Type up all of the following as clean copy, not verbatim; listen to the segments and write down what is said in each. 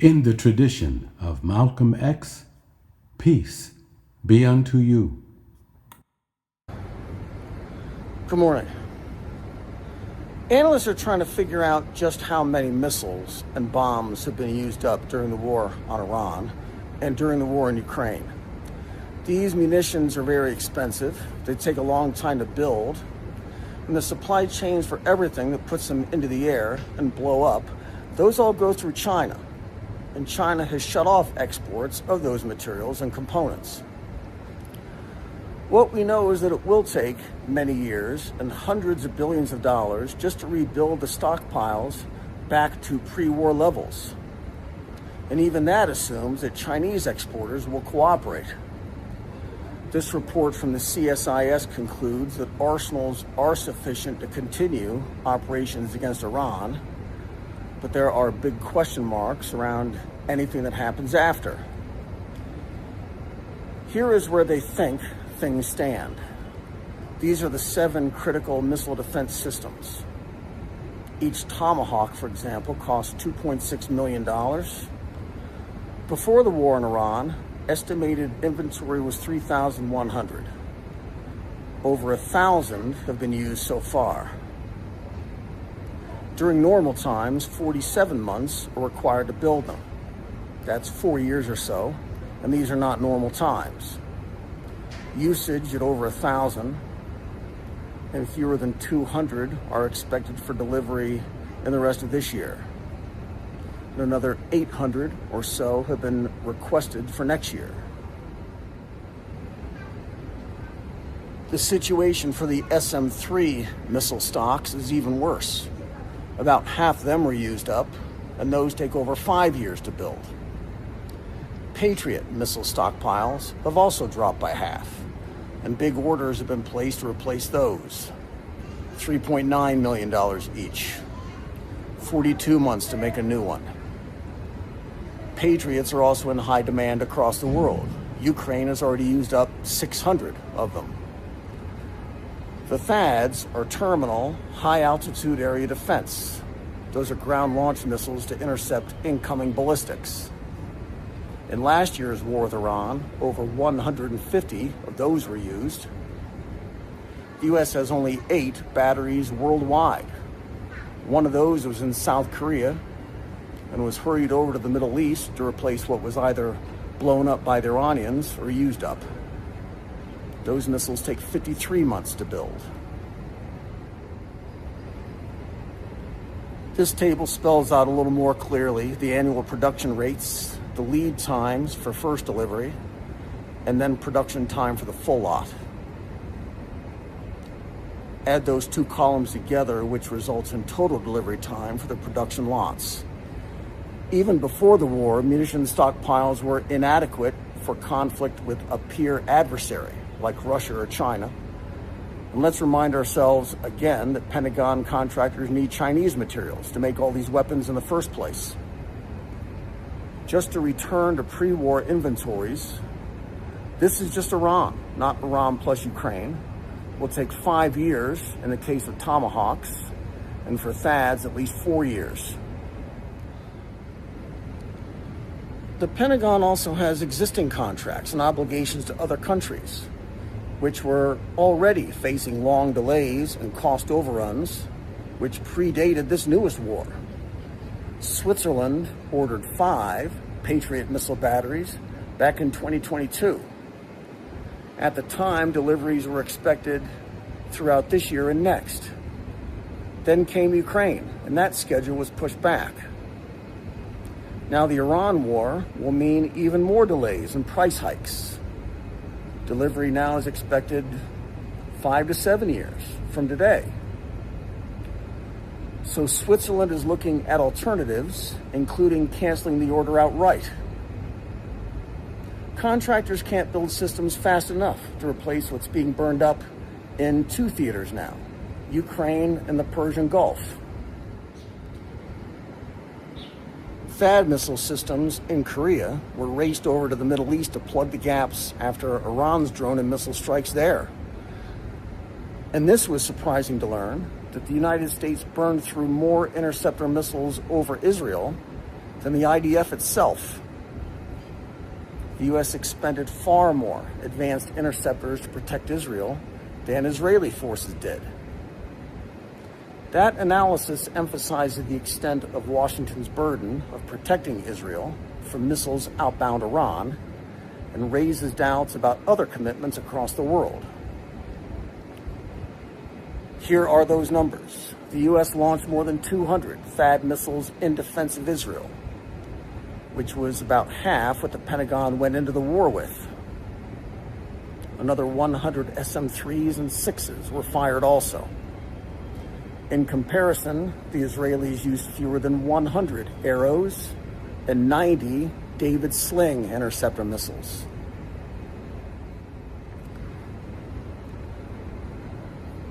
In the tradition of Malcolm X, peace be unto you. Good morning. Analysts are trying to figure out just how many missiles and bombs have been used up during the war on Iran and during the war in Ukraine. These munitions are very expensive. They take a long time to build. And the supply chains for everything that puts them into the air and blow up, those all go through China. And China has shut off exports of those materials and components. What we know is that it will take many years and hundreds of billions of dollars just to rebuild the stockpiles back to pre-war levels. And even that assumes that Chinese exporters will cooperate. This report from the CSIS concludes that arsenals are sufficient to continue operations against Iran, but there are big question marks around anything that happens after. Here is where they think things stand. These are the 7 critical missile defense systems. Each Tomahawk, for example, cost $2.6 million. Before the war in Iran, estimated inventory was 3,100. Over 1,000 have been used so far. During normal times, 47 months are required to build them. That's 4 years or so, and these are not normal times. Usage at over 1,000 and fewer than 200 are expected for delivery in the rest of this year. And another 800 or so have been requested for next year. The situation for the SM-3 missile stocks is even worse. About half of them were used up, and those take over 5 years to build. Patriot missile stockpiles have also dropped by half, and big orders have been placed to replace those. $3.9 million each. 42 months to make a new one. Patriots are also in high demand across the world. Ukraine has already used up 600 of them. The THAADs are terminal, high-altitude area defense. Those are ground-launched missiles to intercept incoming ballistics. In last year's war with Iran, over 150 of those were used. The U.S. has only 8 batteries worldwide. One of those was in South Korea and was hurried over to the Middle East to replace what was either blown up by the Iranians or used up. Those missiles take 53 months to build. This table spells out a little more clearly the annual production rates, the lead times for first delivery, and then production time for the full lot. Add those 2 columns together, which results in total delivery time for the production lots. Even before the war, munition stockpiles were inadequate for conflict with a peer adversary, like Russia or China. And let's remind ourselves again that Pentagon contractors need Chinese materials to make all these weapons in the first place. Just to return to pre-war inventories, this is just Iran, not Iran plus Ukraine. Will take 5 years in the case of Tomahawks, and for THAADs, at least 4 years. The Pentagon also has existing contracts and obligations to other countries, which were already facing long delays and cost overruns, which predated this newest war. Switzerland ordered 5 Patriot missile batteries back in 2022. At the time, deliveries were expected throughout this year and next. Then came Ukraine, and that schedule was pushed back. Now the Iran war will mean even more delays and price hikes. Delivery now is expected 5 to 7 years from today. So Switzerland is looking at alternatives, including canceling the order outright. Contractors can't build systems fast enough to replace what's being burned up in 2 theaters now, Ukraine and the Persian Gulf. THAAD missile systems in Korea were raced over to the Middle East to plug the gaps after Iran's drone and missile strikes there. And this was surprising to learn, that the United States burned through more interceptor missiles over Israel than the IDF itself. The U.S. expended far more advanced interceptors to protect Israel than Israeli forces did. That analysis emphasizes the extent of Washington's burden of protecting Israel from missiles outbound Iran and raises doubts about other commitments across the world. Here are those numbers. The U.S. launched more than 200 THAAD missiles in defense of Israel, which was about half what the Pentagon went into the war with. Another 100 SM-3s and 6s were fired also. In comparison, the Israelis used fewer than 100 Arrows and 90 David Sling interceptor missiles.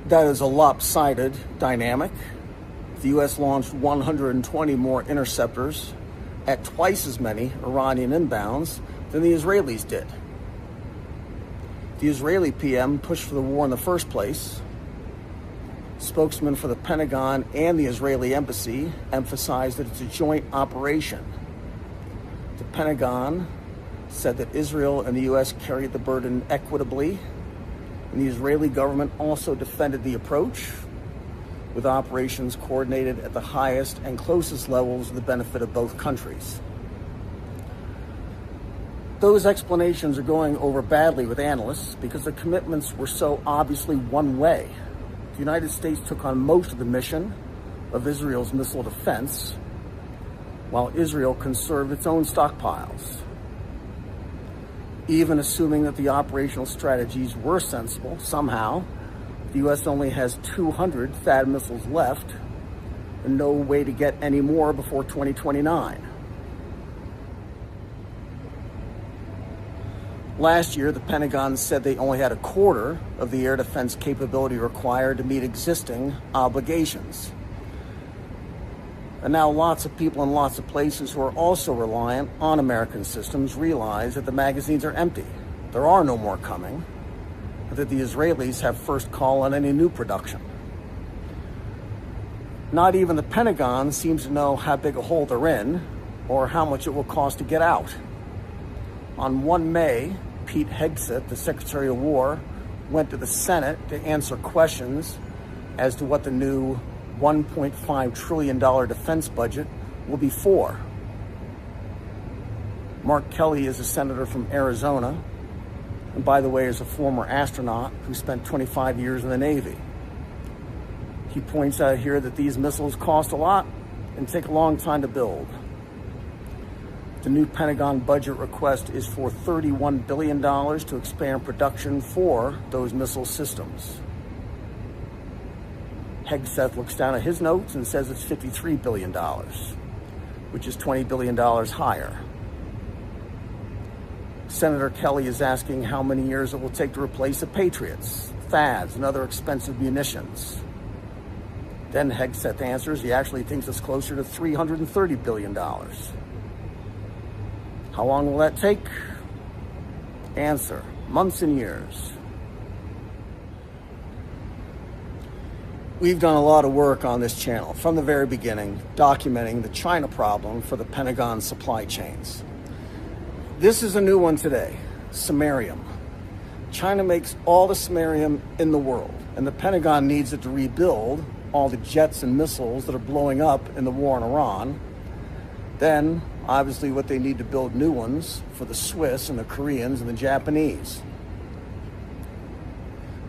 That is a lopsided dynamic. The U.S. launched 120 more interceptors at twice as many Iranian inbounds than the Israelis did. The Israeli PM pushed for the war in the first place. Spokesman for the Pentagon and the Israeli embassy emphasized that it's a joint operation. The Pentagon said that Israel and the U.S. carried the burden equitably, and the Israeli government also defended the approach, with operations coordinated at the highest and closest levels of the benefit of both countries. Those explanations are going over badly with analysts because the commitments were so obviously one way. The United States took on most of the mission of Israel's missile defense, while Israel conserved its own stockpiles. Even assuming that the operational strategies were sensible, somehow, the U.S. only has 200 THAAD missiles left and no way to get any more before 2029. Last year, the Pentagon said they only had a quarter of the air defense capability required to meet existing obligations. And now lots of people in lots of places who are also reliant on American systems realize that the magazines are empty. There are no more coming, and that the Israelis have first call on any new production. Not even the Pentagon seems to know how big a hole they're in or how much it will cost to get out. On 1 May, Pete Hegseth, the Secretary of War, went to the Senate to answer questions as to what the new $1.5 trillion defense budget will be for. Mark Kelly is a senator from Arizona, and by the way, is a former astronaut who spent 25 years in the Navy. He points out here that these missiles cost a lot and take a long time to build. The new Pentagon budget request is for $31 billion to expand production for those missile systems. Hegseth looks down at his notes and says it's $53 billion, which is $20 billion higher. Senator Kelly is asking how many years it will take to replace the Patriots, THAADs, and other expensive munitions. Then Hegseth answers he actually thinks it's closer to $330 billion. How long will that take? Answer, months and years. We've done a lot of work on this channel from the very beginning, documenting the China problem for the Pentagon supply chains. This is a new one today, samarium. China makes all the samarium in the world, and the Pentagon needs it to rebuild all the jets and missiles that are blowing up in the war in Iran. Then, obviously, what they need to build new ones for the Swiss and the Koreans and the Japanese.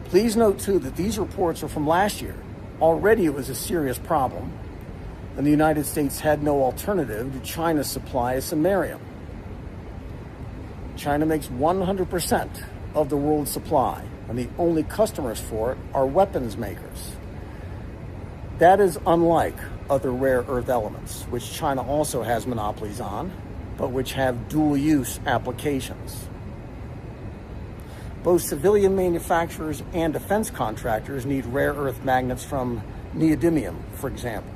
Please note, too, that these reports are from last year. Already it was a serious problem, and the United States had no alternative to China's supply of samarium. China makes 100% of the world's supply, and the only customers for it are weapons makers. That is unlike other rare earth elements, which China also has monopolies on, but which have dual-use applications. Both civilian manufacturers and defense contractors need rare earth magnets from neodymium, for example.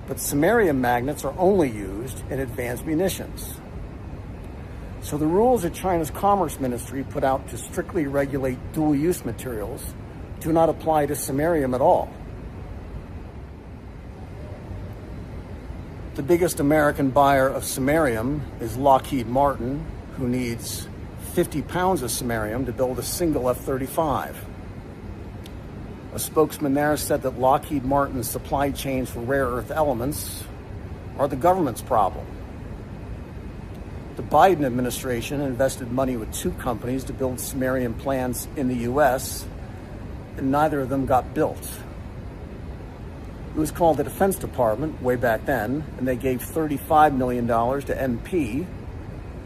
But samarium magnets are only used in advanced munitions. So the rules that China's Commerce Ministry put out to strictly regulate dual-use materials do not apply to samarium at all. The biggest American buyer of samarium is Lockheed Martin, who needs 50 pounds of samarium to build a single F-35. A spokesman there said that Lockheed Martin's supply chains for rare earth elements are the government's problem. The Biden administration invested money with two companies to build samarium plants in the U.S., and neither of them got built. It was called the Defense Department way back then, and they gave $35 million to MP,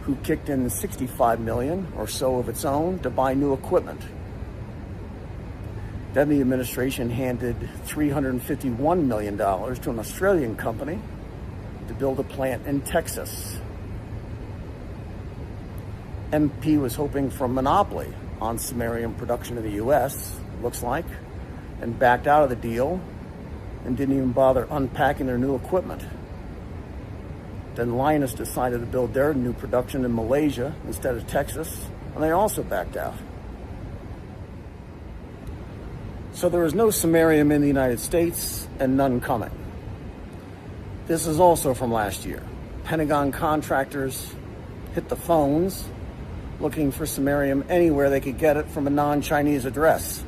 who kicked in $65 million or so of its own to buy new equipment. Then the administration handed $351 million to an Australian company to build a plant in Texas. MP was hoping for a monopoly on samarium production in the U.S., looks like, and backed out of the deal and didn't even bother unpacking their new equipment. Then Lynas decided to build their new production in Malaysia instead of Texas, and they also backed out. So there is no samarium in the United States and none coming. This is also from last year. Pentagon contractors hit the phones looking for samarium anywhere they could get it from a non-Chinese address.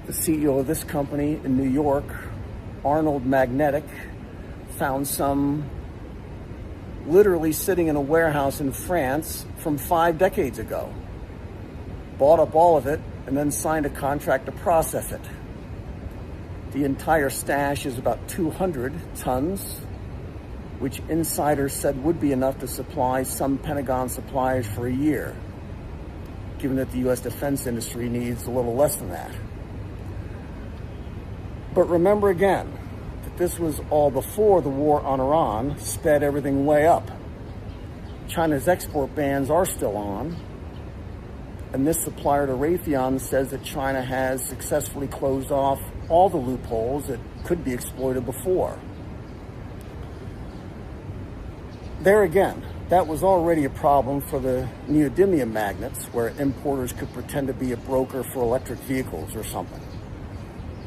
The CEO of this company in New York, Arnold Magnetic, found some literally sitting in a warehouse in France from 5 decades ago, bought up all of it, and then signed a contract to process it. The entire stash is about 200 tons, which insiders said would be enough to supply some Pentagon suppliers for a year, given that the U.S. defense industry needs a little less than that. But remember again, that this was all before the war on Iran sped everything way up. China's export bans are still on, and this supplier to Raytheon says that China has successfully closed off all the loopholes that could be exploited before. There again, that was already a problem for the neodymium magnets, where importers could pretend to be a broker for electric vehicles or something.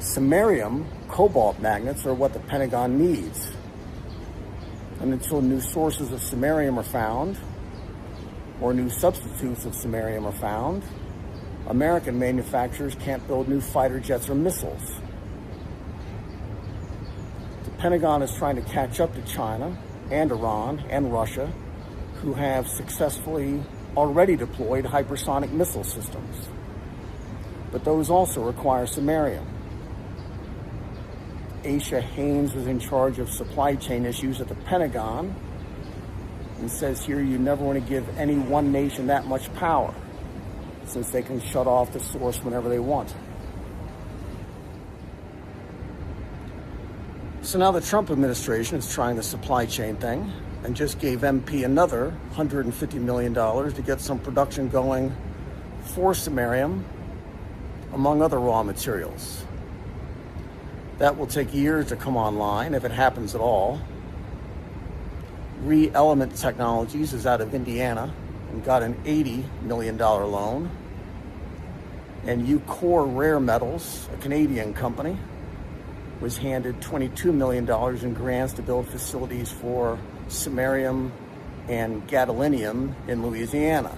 Samarium cobalt magnets are what the Pentagon needs. And until new sources of samarium are found, or new substitutes of samarium are found, American manufacturers can't build new fighter jets or missiles. The Pentagon is trying to catch up to China and Iran and Russia, who have successfully already deployed hypersonic missile systems. But those also require samarium. Aisha Haynes was in charge of supply chain issues at the Pentagon and says here you never want to give any one nation that much power, since they can shut off the source whenever they want. So now the Trump administration is trying the supply chain thing and just gave MP another $150 million to get some production going for samarium, among other raw materials. That will take years to come online, if it happens at all. ReElement Technologies is out of Indiana and got an $80 million loan. And Ucore Rare Metals, a Canadian company, was handed $22 million in grants to build facilities for samarium and gadolinium in Louisiana.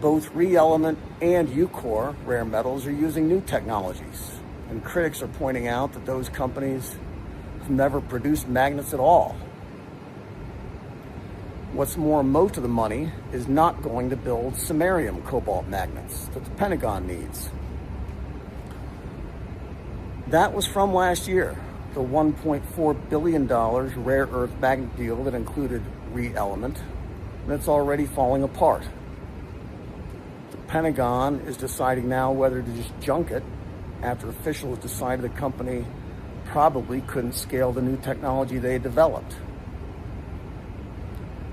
Both ReElement and Ucore Rare Metals are using new technologies, and critics are pointing out that those companies have never produced magnets at all. What's more, most of the money is not going to build samarium cobalt magnets that the Pentagon needs. That was from last year, the $1.4 billion rare earth magnet deal that included ReElement, and it's already falling apart. The Pentagon is deciding now whether to just junk it after officials decided the company probably couldn't scale the new technology they had developed.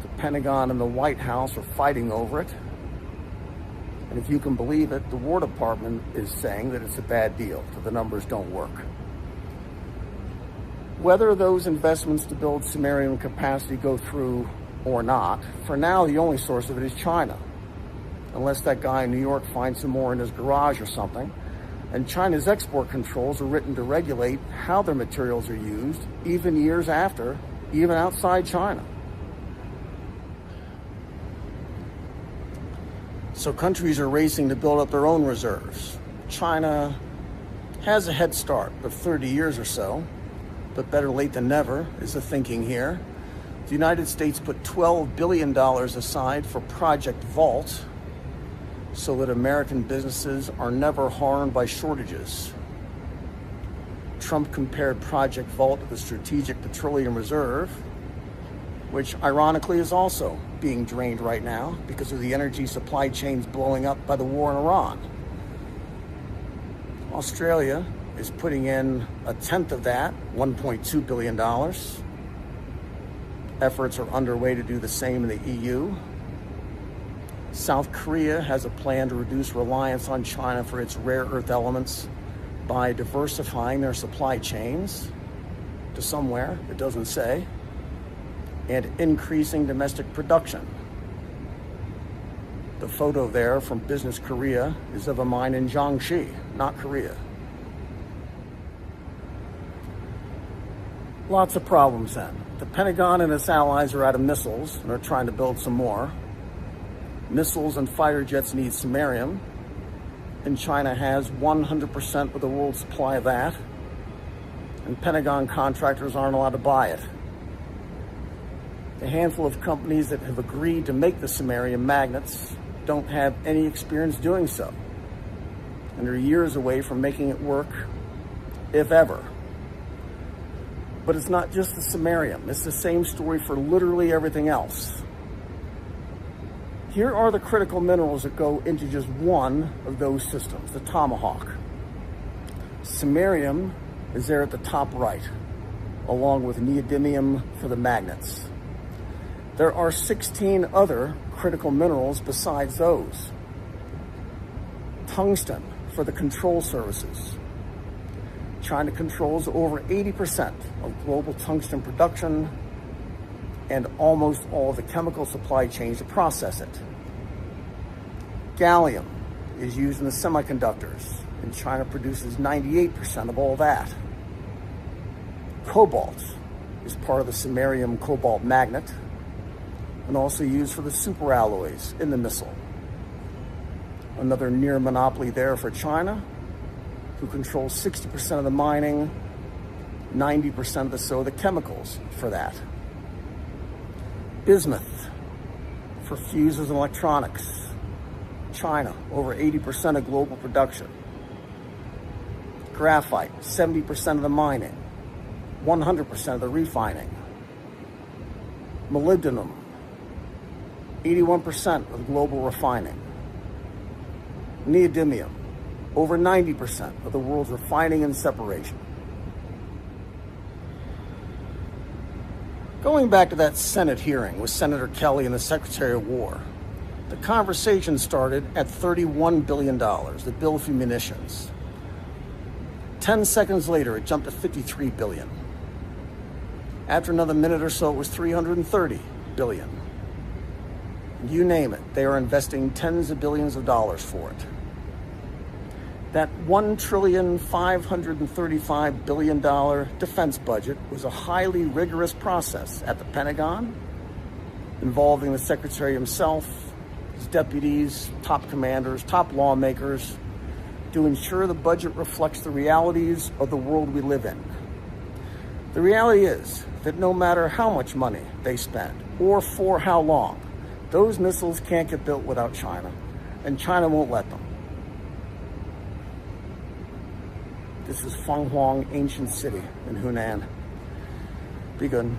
The Pentagon and the White House are fighting over it. And if you can believe it, the War Department is saying that it's a bad deal, that the numbers don't work. Whether those investments to build samarium capacity go through or not, for now the only source of it is China. Unless that guy in New York finds some more in his garage or something, And China's export controls are written to regulate how their materials are used, even years after, even outside China. So countries are racing to build up their own reserves. China has a head start of 30 years or so, but better late than never is the thinking here. The United States put $12 billion aside for Project Vault so that American businesses are never harmed by shortages. Trump compared Project Vault to the Strategic Petroleum Reserve, which ironically is also being drained right now because of the energy supply chains blowing up by the war in Iran. Australia is putting in a tenth of that, $1.2 billion. Efforts are underway to do the same in the EU. South Korea has a plan to reduce reliance on China for its rare earth elements by diversifying their supply chains to somewhere, it doesn't say, and increasing domestic production. The photo there from Business Korea is of a mine in Jiangxi, not Korea. Lots of problems then. The Pentagon and its allies are out of missiles and are trying to build some more. Missiles and fighter jets need samarium, and China has 100% of the world's supply of that, and Pentagon contractors aren't allowed to buy it. The handful of companies that have agreed to make the samarium magnets don't have any experience doing so, and are years away from making it work, if ever. But it's not just the samarium, it's the same story for literally everything else. Here are the critical minerals that go into just one of those systems, the Tomahawk. Samarium is there at the top right, along with neodymium for the magnets. There are 16 other critical minerals besides those. Tungsten for the control services. China controls over 80% of global tungsten production and almost all of the chemical supply chains to process it. Gallium is used in the semiconductors, and China produces 98% of all that. Cobalt is part of the samarium cobalt magnet and also used for the superalloys in the missile. Another near monopoly there for China, who controls 60% of the mining, 90% of the chemicals for that. Bismuth for fuses and electronics. China, over 80% of global production. Graphite, 70% of the mining, 100% of the refining. Molybdenum, 81% of global refining. Neodymium, over 90% of the world's refining and separation. Going back to that Senate hearing with Senator Kelly and the Secretary of War, the conversation started at $31 billion, the bill for munitions. 10 seconds later, it jumped to $53 billion. After another minute or so, it was $330 billion. You name it, they are investing tens of billions of dollars for it. That $1,535 billion defense budget was a highly rigorous process at the Pentagon, involving the Secretary himself, his deputies, top commanders, top lawmakers, to ensure the budget reflects the realities of the world we live in. The reality is that no matter how much money they spend, or for how long, those missiles can't get built without China, and China won't let them. This is Fenghuang Ancient City in Hunan. Be good.